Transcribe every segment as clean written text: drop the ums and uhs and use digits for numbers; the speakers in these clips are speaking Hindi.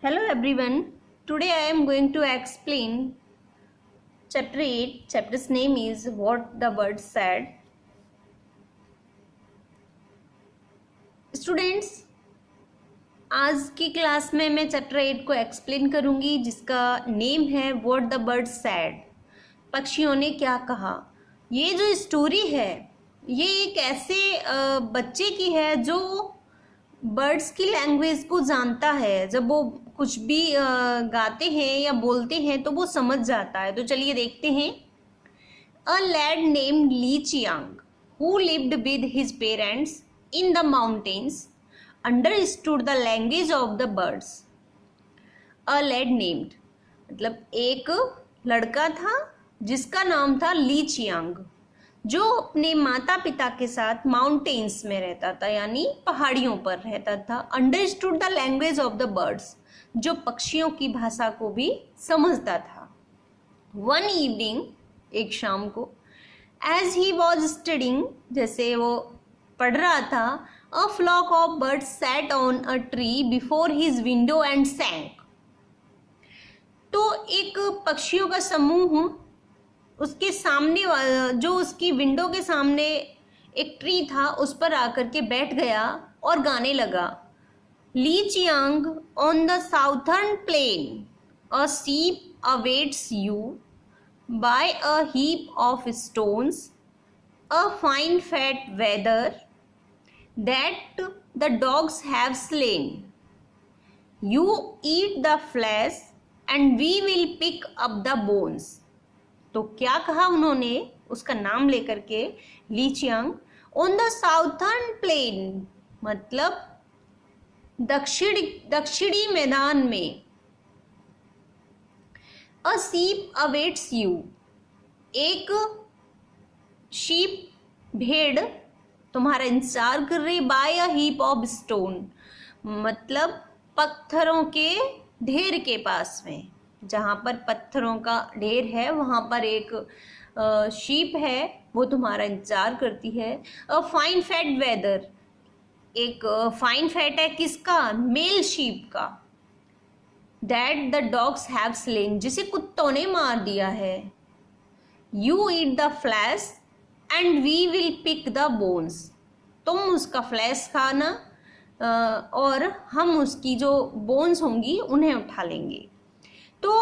Hello everyone. Today I am going to explain chapter 8. Chapter's name is What the Bird Said. Students, आज की क्लास में मैं चैप्टर 8 को एक्सप्लेन करूंगी जिसका नेम है What the Bird Said. पक्षियों ने क्या कहा. ये जो स्टोरी है ये एक ऐसे बच्चे की है जो बर्ड्स की लैंग्वेज को जानता है. जब वो कुछ भी गाते हैं या बोलते हैं तो वो समझ जाता है. तो चलिए देखते हैं. A lad named Li Chiang who lived with his parents in the mountains understood the language of the birds. A lad named मतलब एक लड़का था जिसका नाम था ली चियांग, जो अपने माता पिता के साथ माउंटेन्स में रहता था, यानी पहाड़ियों पर रहता था. Understood the language of the birds, जो पक्षियों की भाषा को भी समझता था. वन इवनिंग, एक शाम को, एज ही वॉज स्टडिंग, जैसे वो पढ़ रहा था, a flock of birds sat on a tree before his window and sang. तो एक पक्षियों का समूह उसके सामने, जो उसकी विंडो के सामने एक ट्री था, उस पर आकर के बैठ गया और गाने लगा. Li Chiang, on the southern plain a sheep awaits you by a heap of stones, a fine fat wether that the dogs have slain. You eat the flesh and we will pick up the bones. तो क्या कहा उन्होंने उसका नाम लेकर के, Li Chiang. On the southern plain मतलब दक्षिणी मैदान में. अ शीप अवेट्स यू, एक शीप भेड़ तुम्हारा इंतजार कर रही. By a heap of stone मतलब पत्थरों के ढेर के पास में, जहाँ पर पत्थरों का ढेर है वहाँ पर एक शीप है, वो तुम्हारा इंतजार करती है. अ फाइन फैट वेदर, एक फाइन फैट है किसका, मेल शीप का. That the dogs have slain, जिसे कुत्तों ने मार दिया है. You eat the flesh and we will pick the bones, तुम उसका फ्लैश खाना और हम उसकी जो बोन्स होंगी उन्हें उठा लेंगे. तो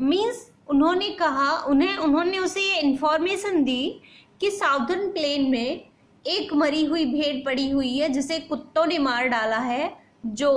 मीन्स उन्होंने कहा, उन्होंने उसे ये इंफॉर्मेशन दी कि साउथर्न प्लेन में एक मरी हुई भेड़ पड़ी हुई है जिसे कुत्तों ने मार डाला है, जो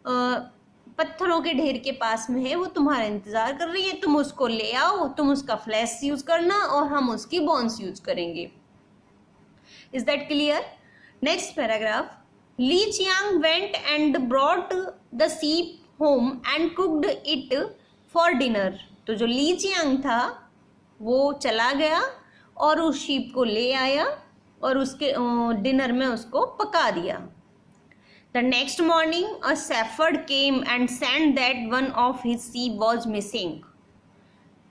पत्थरों के ढेर के पास में है. वो तुम्हारा इंतजार कर रही है, तुम उसको ले आओ, तुम उसका फ्लैश यूज करना और हम उसकी बोन्स यूज करेंगे. Is that clear? Next paragraph. Li Chiang went and brought the sheep home and cooked it for dinner. तो जो ली चियांग था वो चला गया और उस शीप को ले आया और उसके डिनर में उसको पका दिया. The next morning a shepherd came and send that one of his sheep was missing.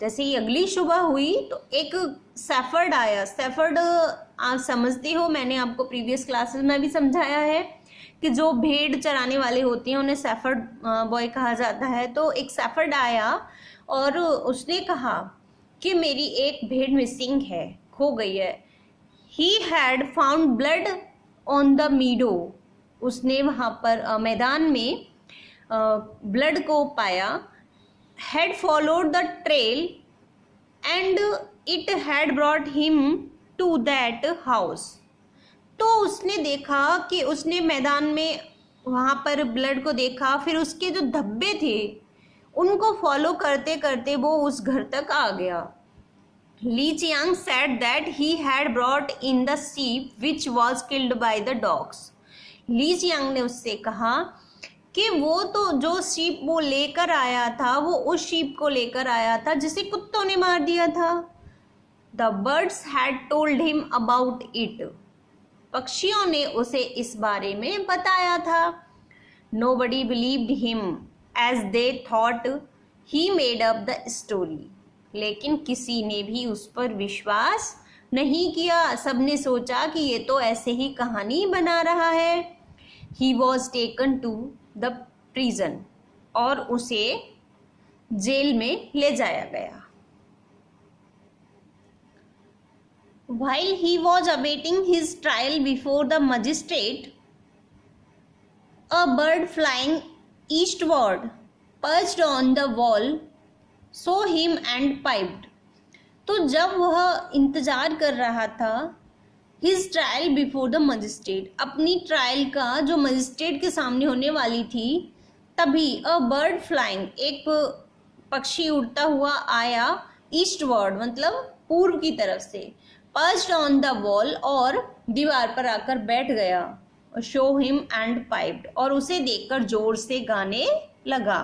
जैसे ही अगली सुबह हुई तो एक शेफर्ड आया. शेफर्ड आप समझते हो, मैंने आपको प्रीवियस क्लासेस में भी समझाया है कि जो भेड़ चराने वाले होते हैं उन्हें शेफर्ड बॉय कहा जाता है. तो एक शेफर्ड आया और उसने कहा कि मेरी एक भेड़ मिसिंग है, खो गई है. He had found blood on the meadow, उसने वहाँ पर मैदान में ब्लड को पाया. Had followed the trail and it had brought him to that house. तो उसने देखा कि उसने मैदान में वहाँ पर ब्लड को देखा, फिर उसके जो धब्बे थे उनको फॉलो करते करते वो उस घर तक आ गया. Li Chiang said that he had brought in the sheep which was killed by the dogs. Li Chiang ने उससे कहा कि वो तो जो शीप वो लेकर आया था वो उस शीप को लेकर आया था जिसे कुत्तों ने मार दिया था. The birds had told him about it, पक्षियों ने उसे इस बारे में बताया था. Nobody believed him as they thought he made up the story, लेकिन किसी ने भी उस पर विश्वास नहीं किया. सबने सोचा कि ये तो ऐसे ही कहानी बना रहा है. He was taken to the prison, और उसे जेल में ले जाया गया। While he was awaiting his trial before the magistrate, a bird flying eastward perched on the wall saw him and piped. तो जब वह इंतजार कर रहा था his trial before the magistrate, अपनी ट्रायल का जो मजिस्ट्रेट के सामने होने वाली थी, तभी अ बर्ड फ्लाइंग, एक पक्षी उड़ता हुआ आया, ईस्टवर्ड मतलब पूर्व की तरफ से, पर्च्ड ऑन द वॉल और दीवार पर आकर बैठ गया, शो हिम एंड पाइप्ड, और उसे देखकर जोर से गाने लगा।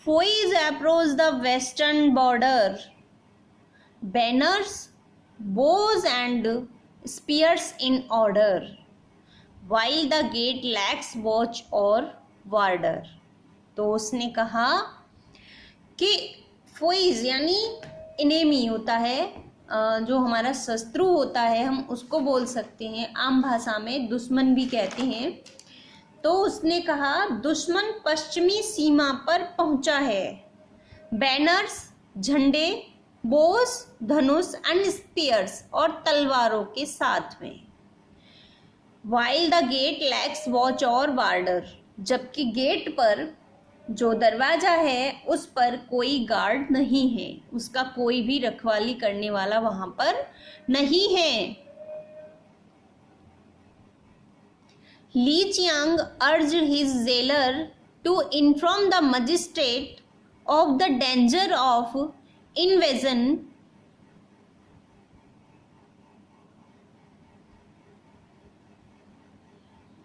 फोइज approach the western border, banners, bows and spears in order, while the gate lacks watch or warder। तो उसने कहा कि फोइज यानी इनेमी होता है, जो हमारा शत्रु होता है, हम उसको बोल सकते हैं, आम भाषा में दुश्मन भी कहते हैं। तो उसने कहा दुश्मन पश्चिमी सीमा पर पहुंचा है। बैनर्स झंडे, बोस धनुष एंड स्पीयर्स और तलवारों के साथ में। While the gate lacks watch और वार्डर, जबकि गेट पर जो दरवाजा है उस पर कोई गार्ड नहीं है, उसका कोई भी रखवाली करने वाला वहां पर नहीं है। Li Chiang urged his jailer to inform the magistrate of the danger of invasion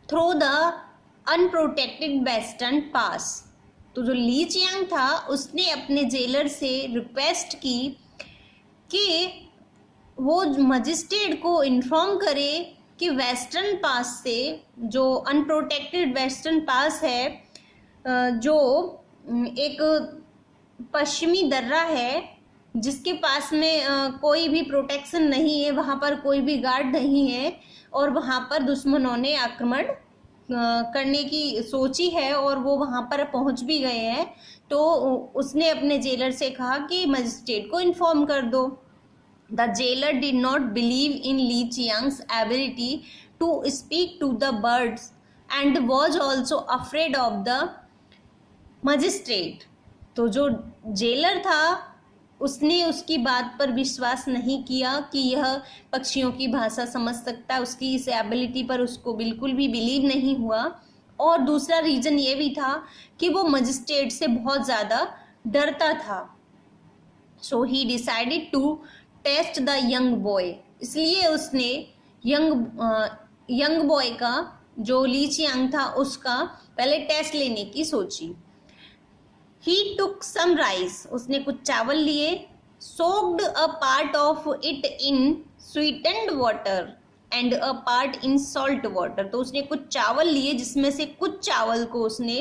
through the unprotected western pass। तो जो ली चियांग था उसने अपने जेलर से रिक्वेस्ट की कि वो मजिस्ट्रेट को इन्फॉर्म करे कि वेस्टर्न पास से, जो अनप्रोटेक्टेड वेस्टर्न पास है, जो एक पश्चिमी दर्रा है जिसके पास में कोई भी प्रोटेक्शन नहीं है, वहाँ पर कोई भी गार्ड नहीं है और वहाँ पर दुश्मनों ने आक्रमण करने की सोची है और वो वहाँ पर पहुँच भी गए हैं। तो उसने अपने जेलर से कहा कि मजिस्ट्रेट को इन्फॉर्म कर दो। The jailer did not believe in Li Chiang's ability to speak to the birds and was also afraid of the magistrate. तो जो जेलर था उसने उसकी बात पर विश्वास नहीं किया कि यह पक्षियों की भाषा समझ सकता है, उसकी इस एबिलिटी पर उसको बिल्कुल भी बिलीव नहीं हुआ। और दूसरा रीज़न ये भी था कि वो मजिस्ट्रेट से बहुत ज़्यादा डरता था। So he decided to test the young boy, इसलिए उसने यंग बॉय का, जो ली चियांग था, उसका पहले टेस्ट लेने की सोची। He took some rice, उसने कुछ चावल लिए, soaked a part of it in sweetened water and a part in salt water। तो उसने कुछ चावल लिए जिसमें से कुछ चावल को उसने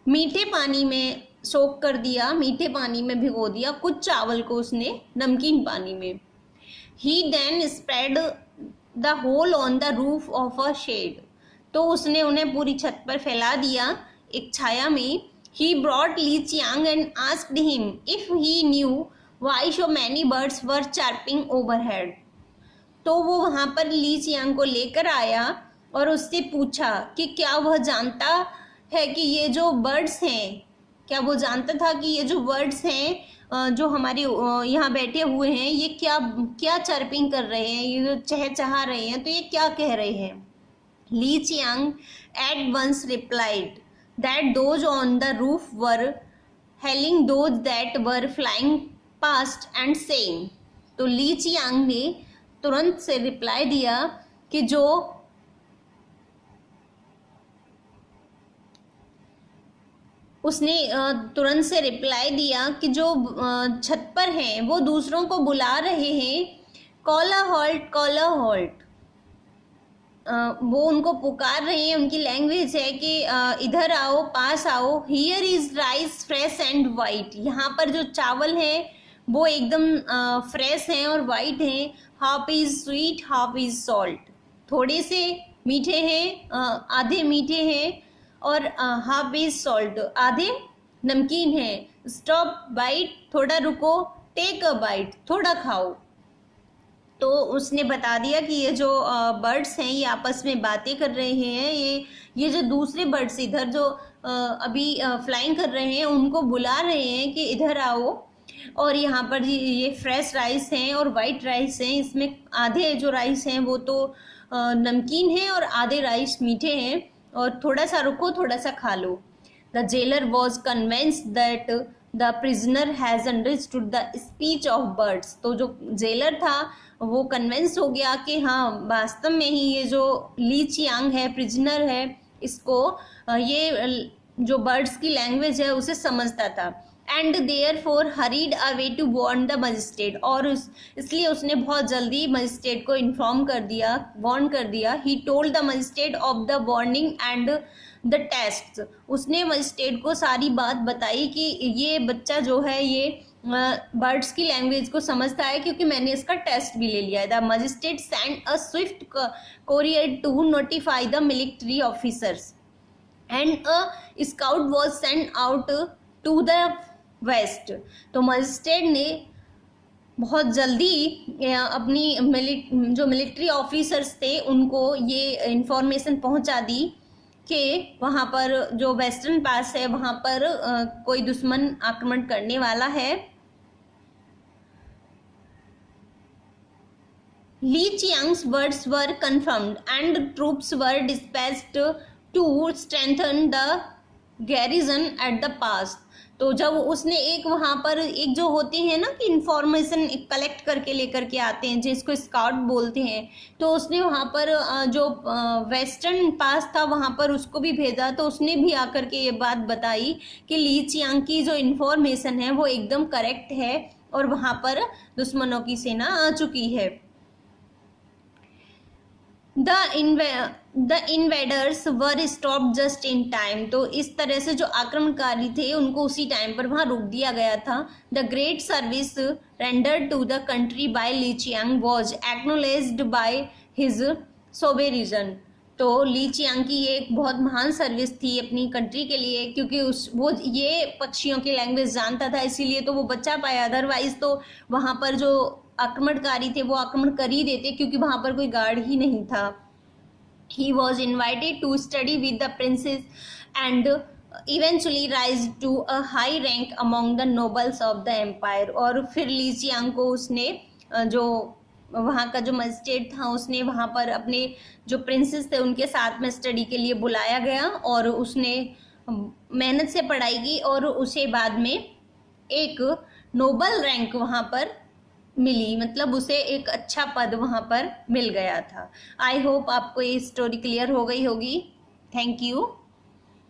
मीठे पानी में सोक कर दिया, मीठे पानी में भिगो दिया, कुछ चावल को उसने नमकीन पानी में। He then spread the whole on the roof of a shade, तो उसने उन्हें पूरी छत पर फैला दिया एक छाया में। He brought Li Qiang and asked him if he knew why so many birds were chirping overhead। तो वो वहाँ पर ली चियांग को लेकर आया और उससे पूछा कि क्या वह जानता है कि ये जो बर्ड्स हैं, क्या वो जानता था कि ये जो बर्ड्स हैं जो हमारे यहाँ बैठे हुए हैं, ये क्या क्या चर्पिंग कर रहे हैं, ये जो चहचहा रहे हैं, तो ये क्या कह रहे हैं। Li Chiang at once replied that those on the roof were hailing those that were flying past and saying। तो ली चियांग ने तुरंत से रिप्लाई दिया कि जो उसने तुरंत से रिप्लाई दिया कि जो छत पर हैं वो दूसरों को बुला रहे हैं, call a halt, call a halt. वो उनको पुकार रहे हैं, उनकी लैंग्वेज है कि इधर आओ, पास आओ। Here is rice fresh and white, यहाँ पर जो चावल हैं वो एकदम फ्रेश हैं और वाइट हैं। Half is sweet, half is salt, थोड़े से मीठे हैं, आधे मीठे हैं, और हाफ इज सॉल्ट, आधे नमकीन है। स्टॉप बाइट, थोड़ा रुको, टेक अ बाइट, थोड़ा खाओ। तो उसने बता दिया कि ये जो बर्ड्स हैं ये आपस में बातें कर रहे हैं, ये जो दूसरे बर्ड्स इधर जो अभी फ्लाइंग कर रहे हैं उनको बुला रहे हैं कि इधर आओ, और यहाँ पर ये फ्रेश राइस हैं और वाइट राइस हैं, इसमें आधे जो राइस हैं वो तो नमकीन है और आधे राइस मीठे हैं, और थोड़ा सा रुको, थोड़ा सा खा लो। The jailer was convinced that the prisoner has understood the speech of birds. तो जो जेलर था वो कन्विंस हो गया कि हाँ वास्तव में ही ये जो ली चियांग है, प्रिजनर है, इसको ये जो बर्ड्स की लैंग्वेज है उसे समझता था। And therefore hurried away to warn the magistrate, और इसलिए उसने बहुत जल्दी मजिस्ट्रेट को इन्फॉर्म कर दिया, वार्न कर दिया। He told the magistrate of the warning and the test, उसने मजिस्ट्रेट को सारी बात बताई कि ये बच्चा जो है ये बर्ड्स की लैंग्वेज को समझता है क्योंकि मैंने इसका टेस्ट भी ले लिया है। The magistrate send a swift courier to notify the military officers and a scout was send out to the west. तो मजिस्ट्रेट ने बहुत जल्दी अपनी जो मिलिट्री ऑफिसर्स थे उनको ये इंफॉर्मेशन पहुंचा दी कि वहाँ पर जो वेस्टर्न पास है वहाँ पर कोई दुश्मन आक्रमण करने वाला है। Li Chiang's words were confirmed and troops were dispatched to strengthen the garrison at the pass. तो जब उसने एक वहाँ पर एक जो होते हैं ना कि इंफॉर्मेशन कलेक्ट करके लेकर के आते हैं जिसको स्काउट बोलते हैं, तो उसने वहाँ पर जो वेस्टर्न पास था वहाँ पर उसको भी भेजा। तो उसने भी आकर के ये बात बताई कि ली चियांग की जो इंफॉर्मेशन है वो एकदम करेक्ट है और वहाँ पर दुश्मनों की सेना आ चुकी है। The invaders were stop just in time. तो इस तरह से जो आक्रमणकारी थे उनको उसी टाइम पर वहां रोक दिया गया था। The great service rendered to the country by Li Chiang was acknowledged by his sovereign. तो ली चियांग की ये एक बहुत महान सर्विस थी अपनी कंट्री के लिए, क्योंकि वो ये पक्षियों की लैंग्वेज जानता था, इसीलिए तो वो बचा पाया। अदरवाइज तो वहां पर जो आक्रमणकारी थे वो आक्रमण कर ही देते क्योंकि वहां पर कोई गार्ड ही नहीं था। He was invited to study with the princes and eventually rise to a high rank among the nobles of the empire। और फिर ली चियांग को उसने जो वहाँ का जो मजिस्ट्रेट था उसने वहाँ पर अपने जो प्रिंसेस थे उनके साथ में स्टडी के लिए बुलाया गया और उसने मेहनत से पढ़ाई की और उसे बाद में एक नोबल रैंक वहाँ पर मिली, मतलब उसे एक अच्छा पद वहाँ पर मिल गया था। आई होप आपको ये स्टोरी क्लियर हो गई होगी। Thank you.